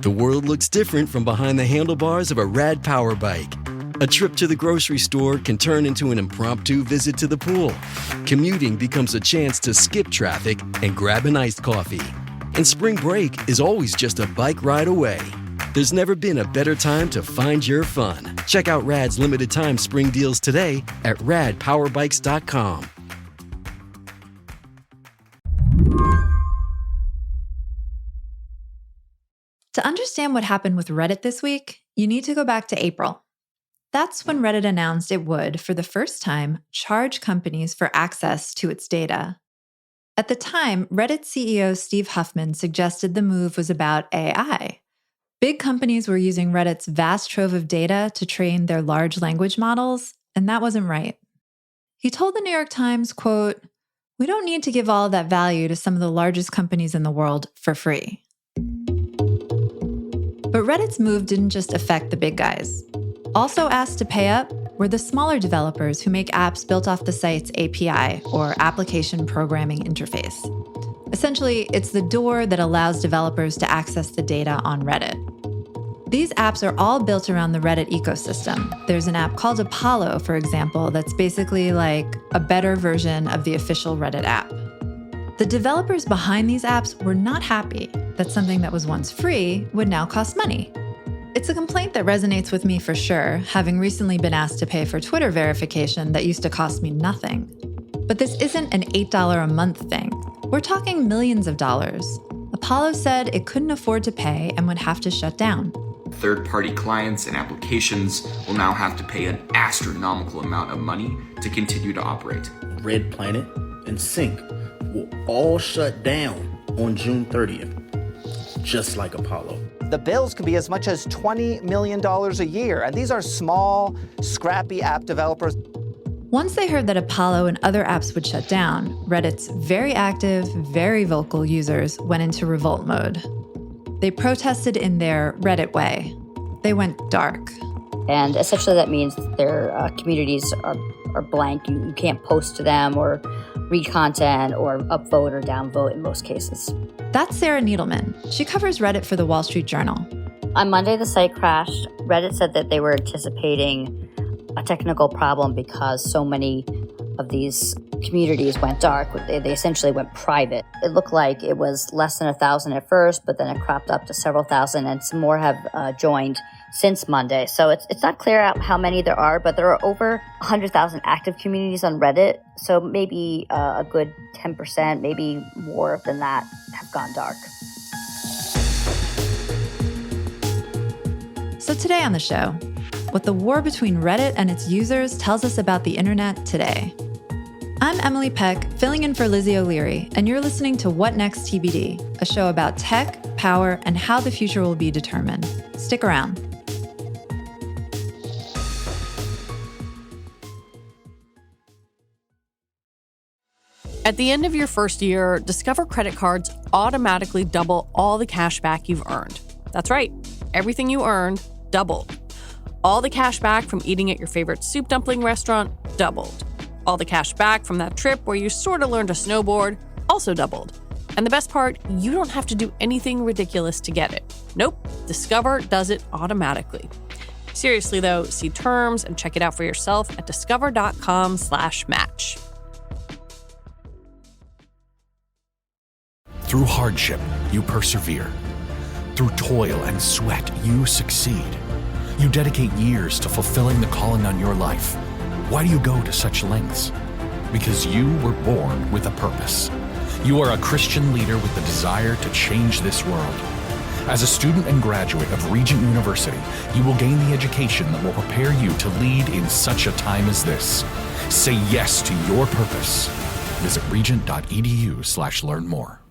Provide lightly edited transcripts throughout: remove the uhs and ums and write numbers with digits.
The world looks different from behind the handlebars of a rad power bike. A trip to the grocery store can turn into an impromptu visit to the pool. Commuting becomes a chance to skip traffic and grab an iced coffee. And spring break is always just a bike ride away. There's never been a better time to find your fun. Check out RAD's limited time spring deals today at radpowerbikes.com. To understand what happened with Reddit this week, you need to go back to April. That's when Reddit announced it would, for the first time, charge companies for access to its data. At the time, Reddit CEO Steve Huffman suggested the move was about AI. Big companies were using Reddit's vast trove of data to train their large language models, and that wasn't right. He told the New York Times, quote, "We don't need to give all of that value to some of the largest companies in the world for free." But Reddit's move didn't just affect the big guys. Also asked to pay up were the smaller developers who make apps built off the site's API, or Application Programming Interface. Essentially, it's the door that allows developers to access the data on Reddit. These apps are all built around the Reddit ecosystem. There's an app called Apollo, for example, that's basically like a better version of the official Reddit app. The developers behind these apps were not happy that something that was once free would now cost money. It's a complaint that resonates with me for sure, having recently been asked to pay for Twitter verification that used to cost me nothing. But this isn't an $8 a month thing. We're talking millions of dollars. Apollo said it couldn't afford to pay and would have to shut down. Third-party clients and applications will now have to pay an astronomical amount of money to continue to operate. Red Planet and Sync will all shut down on June 30th, just like Apollo. The bills could be as much as $20 million a year, and these are small, scrappy app developers. Once they heard that Apollo and other apps would shut down, Reddit's very active, very vocal users went into revolt mode. They protested in their Reddit way. They went dark. And essentially that means their communities are blank. You can't post to them or read content or upvote or downvote in most cases. That's Sarah Needleman. She covers Reddit for the Wall Street Journal. On Monday, the site crashed. Reddit said that they were anticipating a technical problem because so many of these communities went dark. They essentially went private. It looked like it was less than 1,000 at first, but then it cropped up to several thousand, and some more have joined since Monday. So it's not clear out how many there are, but there are over 100,000 active communities on Reddit. So maybe a good 10%, maybe more than that, have gone dark. So today on the show, what the war between Reddit and its users tells us about the internet today. I'm Emily Peck, filling in for Lizzie O'Leary, and you're listening to What Next TBD, a show about tech, power, and how the future will be determined. Stick around. At the end of your first year, Discover credit cards automatically double all the cash back you've earned. That's right, everything you earned doubled. All the cash back from eating at your favorite soup dumpling restaurant doubled. All the cash back from that trip where you sort of learned to snowboard also doubled. And the best part, you don't have to do anything ridiculous to get it. Nope, Discover does it automatically. Seriously though, see terms and check it out for yourself at discover.com/match. Through hardship, you persevere. Through toil and sweat, you succeed. You dedicate years to fulfilling the calling on your life. Why do you go to such lengths? Because you were born with a purpose. You are a Christian leader with the desire to change this world. As a student and graduate of Regent University, you will gain the education that will prepare you to lead in such a time as this. Say yes to your purpose. Visit regent.edu/learn more.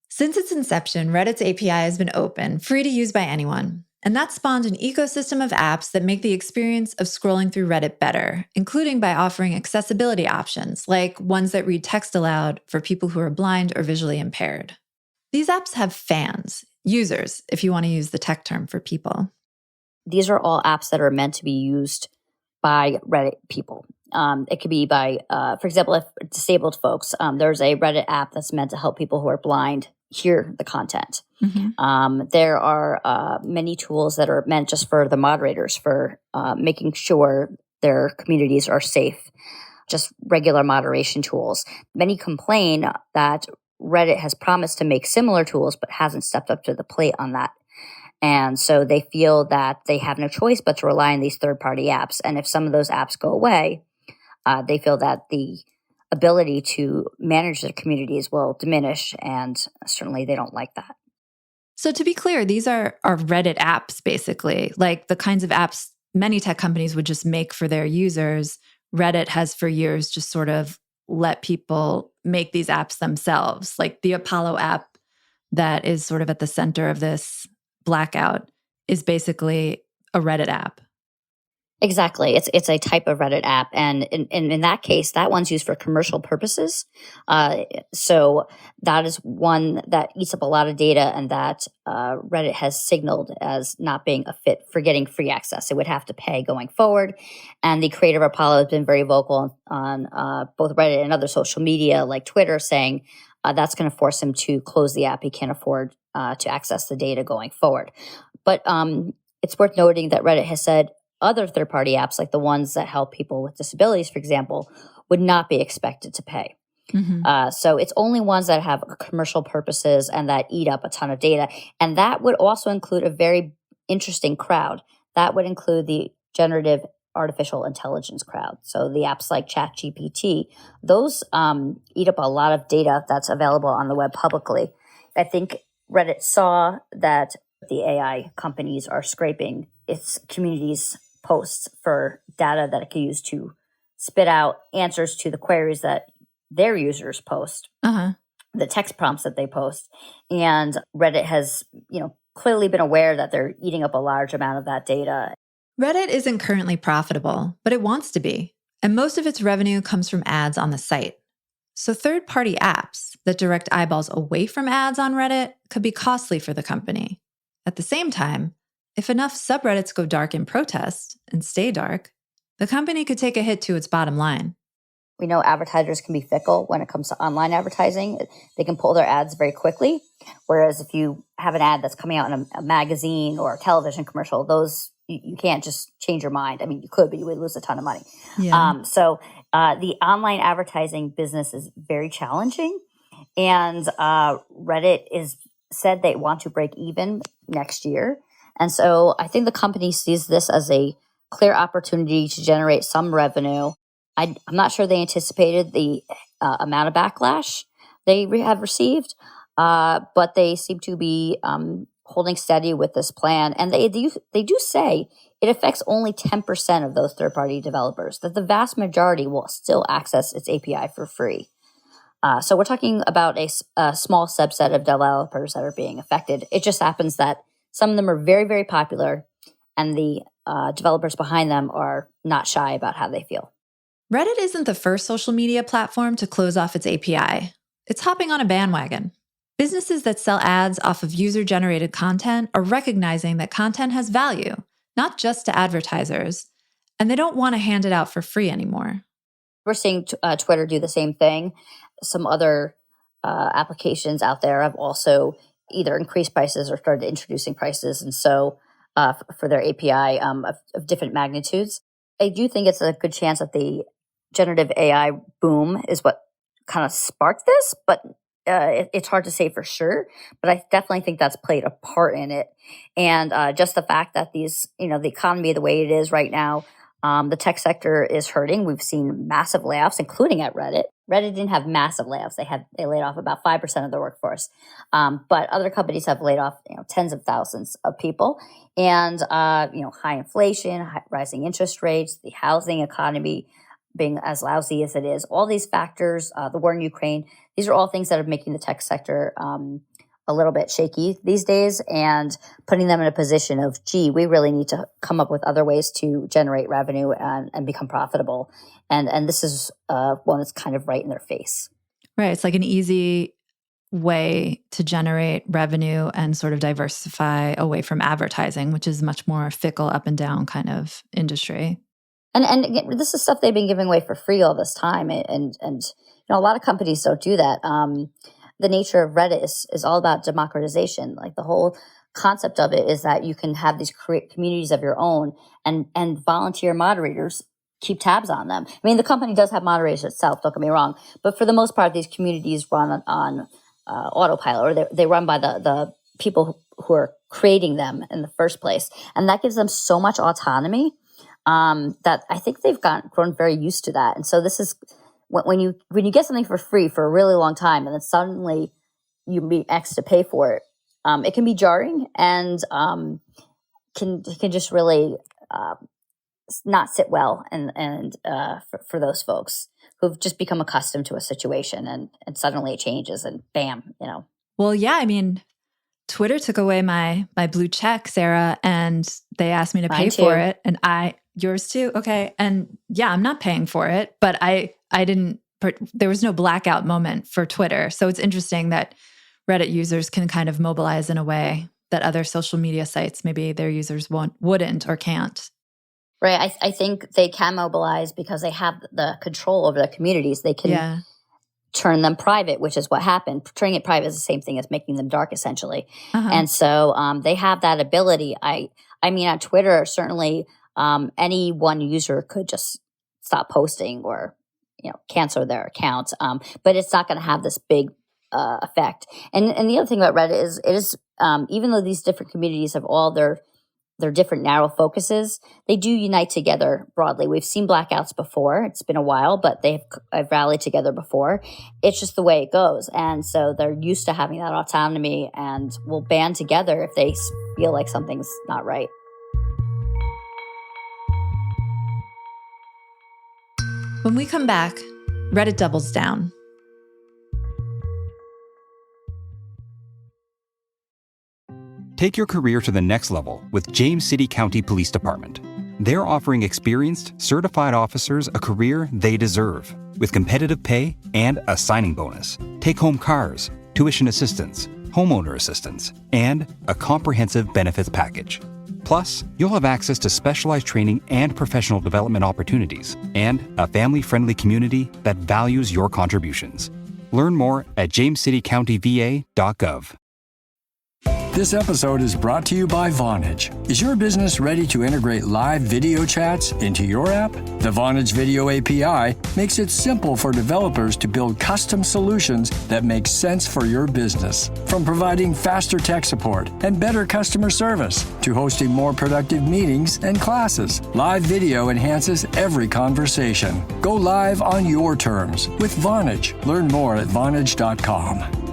Since its inception, Reddit's API has been open, free to use by anyone. And that spawned an ecosystem of apps that make the experience of scrolling through Reddit better, including by offering accessibility options, like ones that read text aloud for people who are blind or visually impaired. These apps have fans, users, if you want to use the tech term for people. These are all apps that are meant to be used by Reddit people. It could be by, for example, if disabled folks, there's a Reddit app that's meant to help people who are blind hear the content. Mm-hmm. There are many tools that are meant just for the moderators, for making sure their communities are safe, just regular moderation tools. Many complain that Reddit has promised to make similar tools, but hasn't stepped up to the plate on that. And so they feel that they have no choice but to rely on these third-party apps. And if some of those apps go away, they feel that the ability to manage their communities will diminish. And certainly they don't like that. So to be clear, these are Reddit apps, basically, like the kinds of apps many tech companies would just make for their users. Reddit has for years just sort of let people make these apps themselves. Like the Apollo app that is sort of at the center of this blackout is basically a Reddit app. Exactly. It's a type of Reddit app. And in that case, that one's used for commercial purposes. So that is one that eats up a lot of data and that Reddit has signaled as not being a fit for getting free access. It would have to pay going forward. And the creator of Apollo has been very vocal on both Reddit and other social media like Twitter saying that's going to force him to close the app. He can't afford to access the data going forward. But it's worth noting that Reddit has said other third-party apps, like the ones that help people with disabilities, for example, would not be expected to pay. Mm-hmm. So it's only ones that have commercial purposes and that eat up a ton of data. And that would also include a very interesting crowd. That would include the generative artificial intelligence crowd. So the apps like ChatGPT, those eat up a lot of data that's available on the web publicly. I think Reddit saw that the AI companies are scraping its community's posts for data that it can use to spit out answers to the queries that their users post, the text prompts that they post. And Reddit has, clearly been aware that they're eating up a large amount of that data. Reddit isn't currently profitable, but it wants to be. And most of its revenue comes from ads on the site. So third-party apps that direct eyeballs away from ads on Reddit could be costly for the company. At the same time, if enough subreddits go dark in protest and stay dark, the company could take a hit to its bottom line. We know advertisers can be fickle when it comes to online advertising. They can pull their ads very quickly. Whereas if you have an ad that's coming out in a magazine or a television commercial, those you can't just change your mind. I mean, you could, but you would lose a ton of money. Yeah. So the online advertising business is very challenging. And Reddit is said they want to break even next year. And so I think the company sees this as a clear opportunity to generate some revenue. I'm not sure they anticipated the amount of backlash they have received, but they seem to be holding steady with this plan. And they do say it affects only 10% of those third-party developers, that the vast majority will still access its API for free. So we're talking about a small subset of developers that are being affected. It just happens that some of them are very, very popular, and the developers behind them are not shy about how they feel. Reddit isn't the first social media platform to close off its API. It's hopping on a bandwagon. Businesses that sell ads off of user-generated content are recognizing that content has value, not just to advertisers, and they don't want to hand it out for free anymore. We're seeing Twitter do the same thing. Some other applications out there have also either increased prices or started introducing prices, and so for their API of different magnitudes. I do think it's a good chance that the generative AI boom is what kind of sparked this, but it's hard to say for sure. But I definitely think that's played a part in it. And just the fact that the economy the way it is right now, the tech sector is hurting. We've seen massive layoffs, including at Reddit. Reddit didn't have massive layoffs. They laid off about 5% of their workforce. But other companies have laid off tens of thousands of people. And high inflation, rising interest rates, the housing economy being as lousy as it is, all these factors, the war in Ukraine, these are all things that are making the tech sector a little bit shaky these days and putting them in a position of, we really need to come up with other ways to generate revenue and become profitable. And this is one that's kind of right in their face. Right. It's like an easy way to generate revenue and sort of diversify away from advertising, which is much more fickle up and down kind of industry. And again, this is stuff they've been giving away for free all this time. And a lot of companies don't do that. the nature of Reddit is all about democratization. Like the whole concept of it is that you can have these communities of your own and volunteer moderators keep tabs on them. I mean, the company does have moderators itself, don't get me wrong, but for the most part, these communities run on autopilot, or they run by the people who are creating them in the first place. And that gives them so much autonomy that I think they've grown very used to that. And so this is when you get something for free for a really long time and then suddenly you be X to pay for it, it can be jarring and can just really not sit well and for those folks who've just become accustomed to a situation and suddenly it changes and bam, Well, yeah, I mean, Twitter took away my blue check, Sarah, and they asked me to pay for it. And yours too? Okay. And yeah, I'm not paying for it, but I didn't, there was no blackout moment for Twitter. So it's interesting that Reddit users can kind of mobilize in a way that other social media sites, maybe their users wouldn't or can't. Right. I think they can mobilize because they have the control over their communities. They can turn them private, which is what happened. Turning it private is the same thing as making them dark, essentially. And so they have that ability. I mean, on Twitter, certainly any one user could just stop posting or cancel their account, but it's not going to have this big effect. And the other thing about Reddit is it is even though these different communities have all their different narrow focuses, they do unite together broadly. We've seen blackouts before. It's been a while, but they've rallied together before. It's just the way it goes. And so they're used to having that autonomy and will band together if they feel like something's not right. When we come back, Reddit doubles down. Take your career to the next level with James City County Police Department. They're offering experienced, certified officers a career they deserve, with competitive pay and a signing bonus. Take-home cars, tuition assistance, homeowner assistance, and a comprehensive benefits package. Plus, you'll have access to specialized training and professional development opportunities, and a family-friendly community that values your contributions. Learn more at jamescitycountyva.gov. This episode is brought to you by Vonage. Is your business ready to integrate live video chats into your app? The Vonage Video API makes it simple for developers to build custom solutions that make sense for your business. From providing faster tech support and better customer service to hosting more productive meetings and classes, live video enhances every conversation. Go live on your terms with Vonage. Learn more at Vonage.com.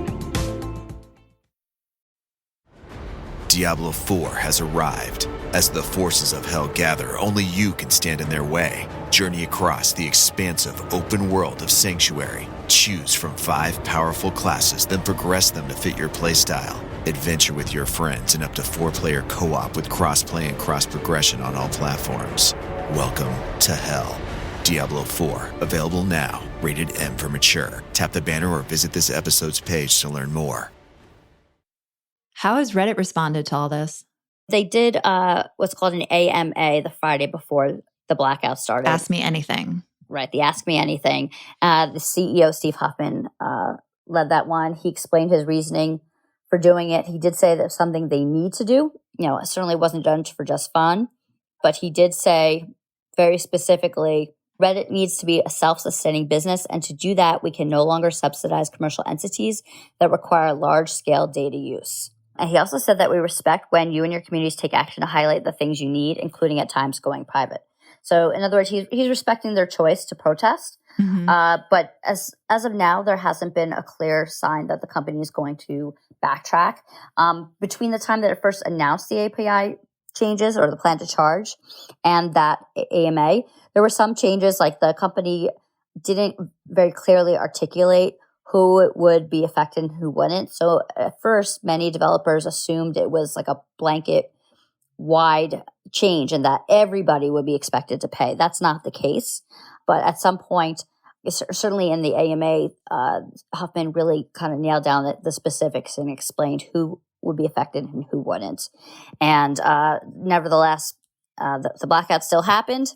Diablo 4 has arrived. As the forces of hell gather, only you can stand in their way. Journey across the expansive open world of Sanctuary. Choose from 5 powerful classes, then progress them to fit your playstyle. Adventure with your friends in up to 4-player co-op with cross-play and cross-progression on all platforms. Welcome to hell. Diablo 4, available now. Rated M for mature. Tap the banner or visit this episode's page to learn more. How has Reddit responded to all this? They did what's called an AMA the Friday before the blackout started. Ask Me Anything. Right, the Ask Me Anything. The CEO, Steve Huffman, led that one. He explained his reasoning for doing it. He did say that it's something they need to do. It certainly wasn't done for just fun. But he did say very specifically, Reddit needs to be a self-sustaining business. And to do that, we can no longer subsidize commercial entities that require large-scale data use. And he also said that we respect when you and your communities take action to highlight the things you need, including at times going private. So in other words, he's respecting their choice to protest. Mm-hmm. But as of now, there hasn't been a clear sign that the company is going to backtrack. Between the time that it first announced the API changes or the plan to charge and that AMA, there were some changes, like the company didn't very clearly articulate who it would be affected and who wouldn't. So at first, many developers assumed it was like a blanket wide change and that everybody would be expected to pay. That's not the case. But at some point, certainly in the AMA, Huffman really kind of nailed down the specifics and explained who would be affected and who wouldn't. And nevertheless, the blackout still happened.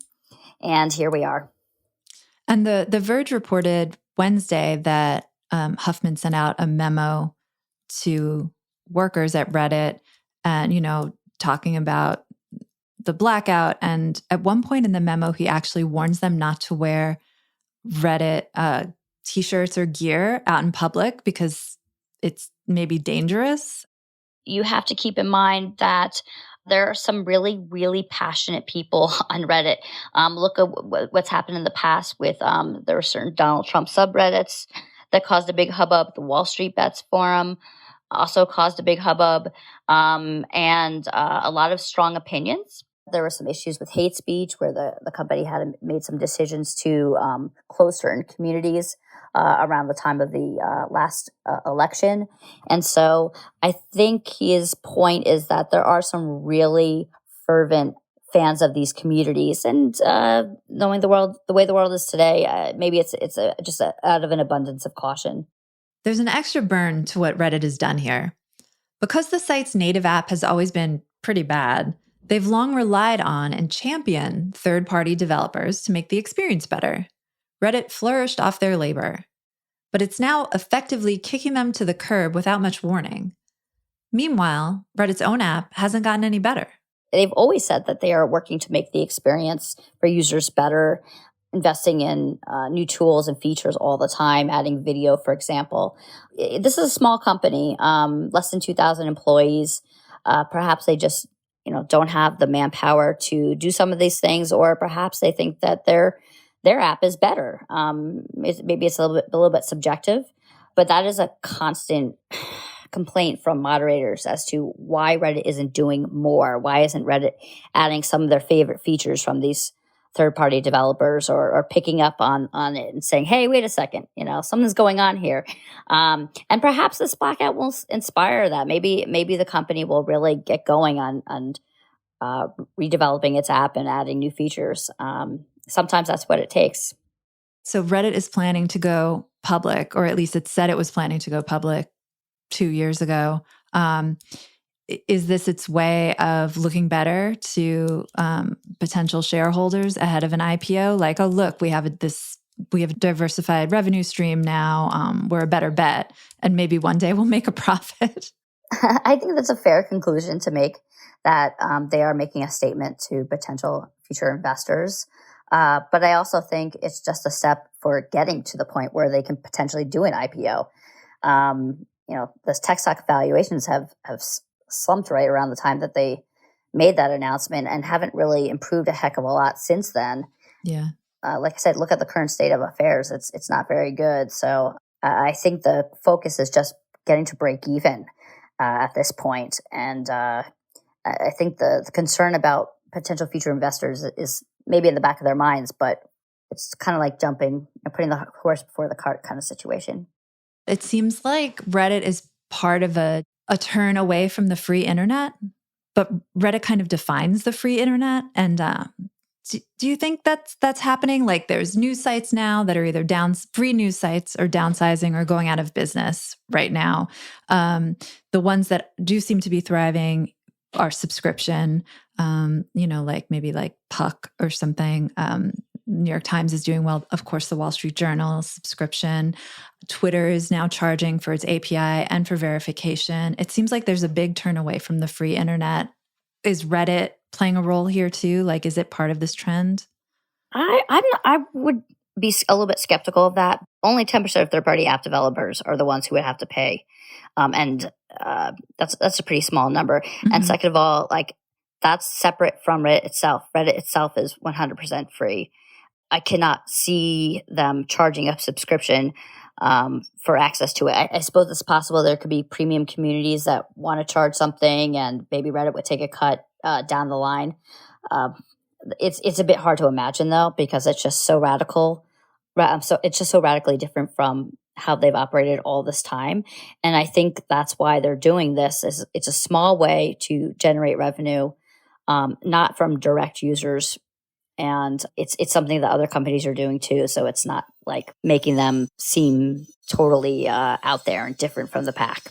And here we are. And The Verge reported Wednesday that Huffman sent out a memo to workers at Reddit and, talking about the blackout. And at one point in the memo, he actually warns them not to wear Reddit t-shirts or gear out in public because it's maybe dangerous. You have to keep in mind that there are some really, really passionate people on Reddit. Look at what's happened in the past with there were certain Donald Trump subreddits that caused a big hubbub. The Wall Street Bets forum also caused a big hubbub, and a lot of strong opinions. There were some issues with hate speech where the company had made some decisions to close certain communities around the time of the last election. And so I think his point is that there are some really fervent fans of these communities. And knowing the way the world is today, maybe it's just out of an abundance of caution. There's an extra burn to what Reddit has done here. Because the site's native app has always been pretty bad, they've long relied on and championed third-party developers to make the experience better. Reddit flourished off their labor, but it's now effectively kicking them to the curb without much warning. Meanwhile, Reddit's own app hasn't gotten any better. They've always said that they are working to make the experience for users better, investing in new tools and features all the time, adding video, for example. This is a small company, less than 2,000 employees. Perhaps they just don't have the manpower to do some of these things, or perhaps they think that their app is better. Maybe it's a little bit subjective, but that is a constant complaint from moderators as to why Reddit isn't doing more. Why isn't Reddit adding some of their favorite features from these third-party developers, or picking up on it and saying, hey, wait a second, something's going on here. And perhaps this blackout will inspire that. Maybe the company will really get going on redeveloping its app and adding new features. Sometimes that's what it takes. So Reddit is planning to go public, or at least it said it was planning to go public 2 years ago. Is this its way of looking better to potential shareholders ahead of an IPO? Like, oh, look, we have a diversified revenue stream now. We're a better bet, and maybe one day we'll make a profit. I think that's a fair conclusion to make, that they are making a statement to potential future investors. But I also think it's just a step for getting to the point where they can potentially do an IPO. The tech stock valuations have slumped right around the time that they made that announcement and haven't really improved a heck of a lot since then. Yeah. Like I said, look at the current state of affairs. It's not very good. So I think the focus is just getting to break even at this point. And I think the concern about potential future investors is maybe in the back of their minds, but it's kind of like jumping and putting the horse before the cart kind of situation. It seems like Reddit is part of a turn away from the free internet, but Reddit kind of defines the free internet. And do you think that's happening? Like, there's news sites now that are either free news sites or downsizing or going out of business right now. The ones that do seem to be thriving are subscription, like maybe like Puck or something. New York Times is doing well. Of course, the Wall Street Journal subscription. Twitter is now charging for its API and for verification. It seems like there's a big turn away from the free internet. Is Reddit playing a role here too? Like, is it part of this trend? I would be a little bit skeptical of that. Only 10% of third-party app developers are the ones who would have to pay. And that's a pretty small number. Mm-hmm. And second of all, like, that's separate from Reddit itself. Reddit itself is 100% free. I cannot see them charging a subscription for access to it. I suppose it's possible there could be premium communities that want to charge something, and maybe Reddit would take a cut down the line. It's a bit hard to imagine though, because it's just so radical. So it's just so radically different from how they've operated all this time. And I think that's why they're doing this. It's a small way to generate revenue, not from direct users. And it's something that other companies are doing too. So it's not like making them seem totally out there and different from the pack.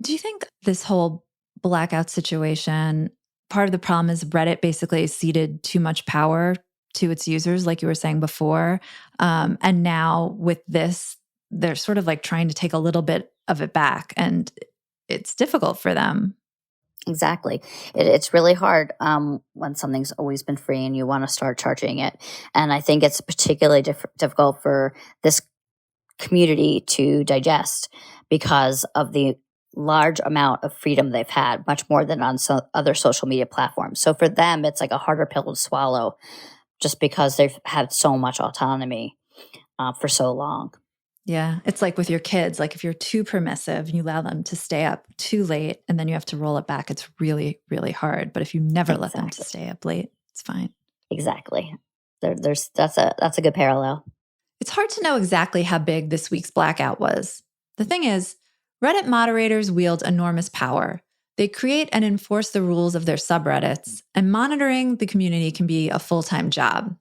Do you think this whole blackout situation, part of the problem is Reddit basically ceded too much power to its users, like you were saying before? And now with this, they're sort of like trying to take a little bit of it back, and it's difficult for them. Exactly. It's really hard when something's always been free and you want to start charging it. And I think it's particularly difficult for this community to digest because of the large amount of freedom they've had, much more than on other social media platforms. So for them, it's like a harder pill to swallow just because they've had so much autonomy for so long. Yeah. It's like with your kids, like if you're too permissive and you allow them to stay up too late and then you have to roll it back, it's really, really hard. But if you never let them to stay up late, it's fine. Exactly. That's a good parallel. It's hard to know exactly how big this week's blackout was. The thing is, Reddit moderators wield enormous power. They create and enforce the rules of their subreddits, and monitoring the community can be a full-time job.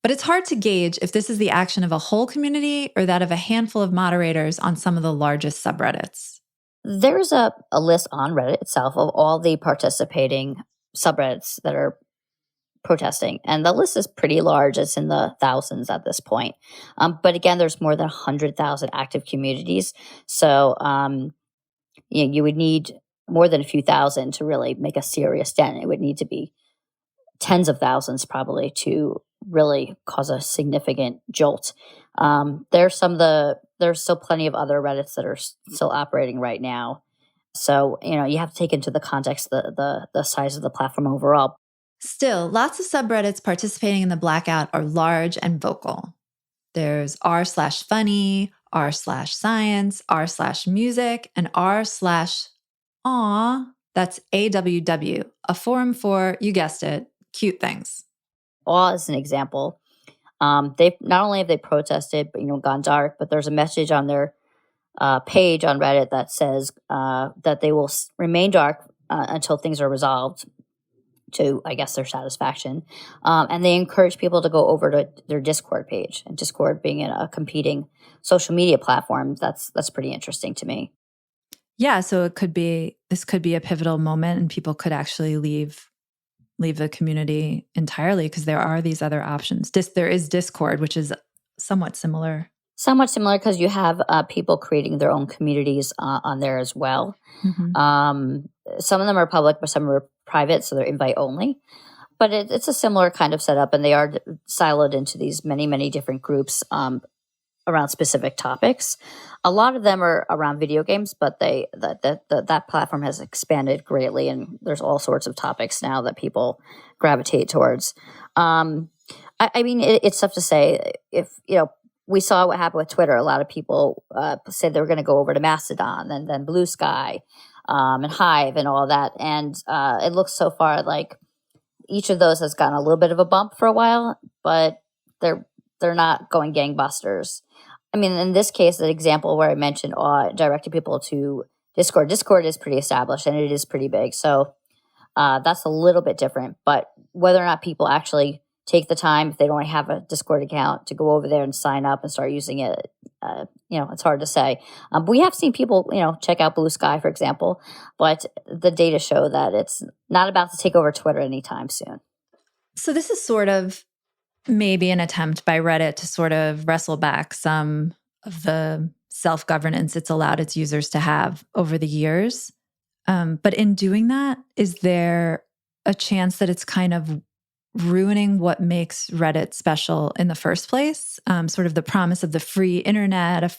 But it's hard to gauge if this is the action of a whole community or that of a handful of moderators on some of the largest subreddits. There's a list on Reddit itself of all the participating subreddits that are protesting, and the list is pretty large. It's in the thousands at this point. But again, there's more than 100,000 active communities. So you would need more than a few thousand to really make a serious dent. It would need to be tens of thousands probably to really cause a significant jolt. There's still plenty of other Reddits that are still operating right now. So, you have to take into the context the size of the platform overall. Still, lots of subreddits participating in the blackout are large and vocal. There's r/funny, r/science, r/music, and r/aw, that's AWW, a forum for, you guessed it, cute things. Aw is an example. They not only have they protested, but gone dark, but there's a message on their page on Reddit that says that they will remain dark until things are resolved to, I guess, their satisfaction. And they encourage people to go over to their Discord page, and Discord being a competing social media platform. That's pretty interesting to me. Yeah, so this could be a pivotal moment, and people could actually leave the community entirely because there are these other options. There is Discord, which is somewhat similar. Somewhat similar because you have people creating their own communities on there as well. Mm-hmm. Some of them are public, but some are private, so they're invite only. But it's a similar kind of setup, and they are siloed into these many, many different groups around specific topics. A lot of them are around video games, but that platform has expanded greatly, and there's all sorts of topics now that people gravitate towards. I mean, it's tough to say. If we saw what happened with Twitter. A lot of people said they were going to go over to Mastodon and then Blue Sky and Hive and all that. And it looks so far like each of those has gotten a little bit of a bump for a while, but they're not going gangbusters. I mean, in this case, the example where I mentioned directing people to Discord. Discord is pretty established and it is pretty big. So that's a little bit different. But whether or not people actually take the time, if they don't have a Discord account, to go over there and sign up and start using it, it's hard to say. But we have seen people, check out Blue Sky, for example. But the data show that it's not about to take over Twitter anytime soon. So this is sort of maybe an attempt by Reddit to sort of wrestle back some of the self-governance it's allowed its users to have over the years. But in doing that, is there a chance that it's kind of ruining what makes Reddit special in the first place? Sort of the promise of the free internet, a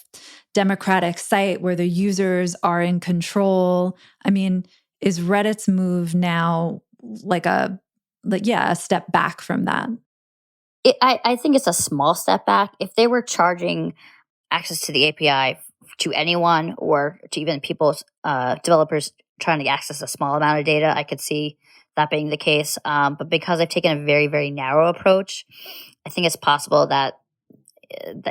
democratic site where the users are in control. I mean, is Reddit's move now a step back from that? I think it's a small step back. If they were charging access to the API to anyone or to even people, developers trying to access a small amount of data, I could see that being the case. But because I've taken a very, very narrow approach, I think it's possible that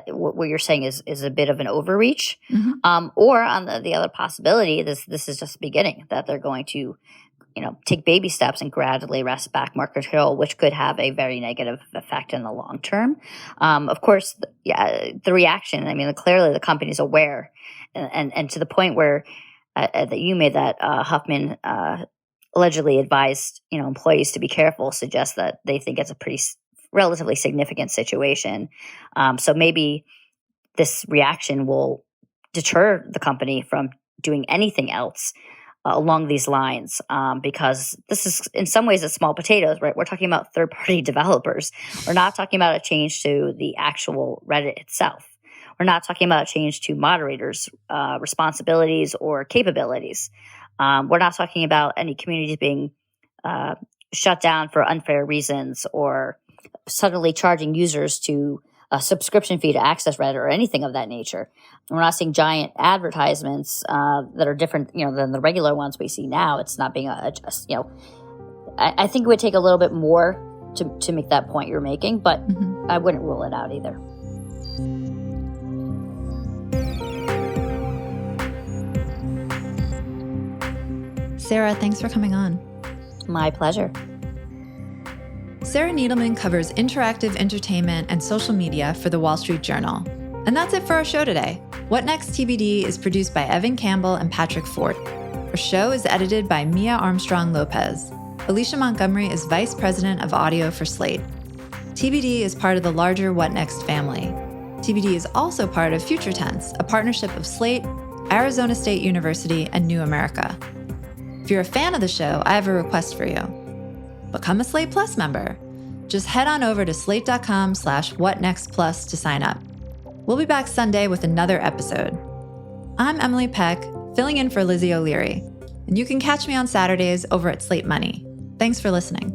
what you're saying is a bit of an overreach. Mm-hmm. Or on the other possibility, this is just the beginning, that they're going to take baby steps and gradually wrest back market control, which could have a very negative effect in the long term. Of course, the reaction, I mean, clearly the company's aware, and to the point where that you made that Huffman allegedly advised employees to be careful, suggests that they think it's a pretty relatively significant situation. So maybe this reaction will deter the company from doing anything else along these lines, because this is in some ways it's small potatoes, right? We're talking about third-party developers. We're not talking about a change to the actual Reddit itself. We're not talking about a change to moderators' responsibilities or capabilities. We're not talking about any communities being shut down for unfair reasons or suddenly charging users to a subscription fee to access Reddit or anything of that nature. We're not seeing giant advertisements that are different, than the regular ones we see now. It's not being I think it would take a little bit more to make that point you're making, but I wouldn't rule it out either. Sarah, thanks for coming on. My pleasure. Sarah Needleman covers interactive entertainment and social media for The Wall Street Journal. And that's it for our show today. What Next TBD is produced by Evan Campbell and Patrick Fort. Our show is edited by Mia Armstrong-Lopez. Alicia Montgomery is Vice President of Audio for Slate. TBD is part of the larger What Next family. TBD is also part of Future Tense, a partnership of Slate, Arizona State University, and New America. If you're a fan of the show, I have a request for you. Become a Slate Plus member. Just head on over to slate.com/whatnextplus to sign up. We'll be back Sunday with another episode. I'm Emily Peck, filling in for Lizzie O'Leary, and you can catch me on Saturdays over at Slate Money. Thanks for listening.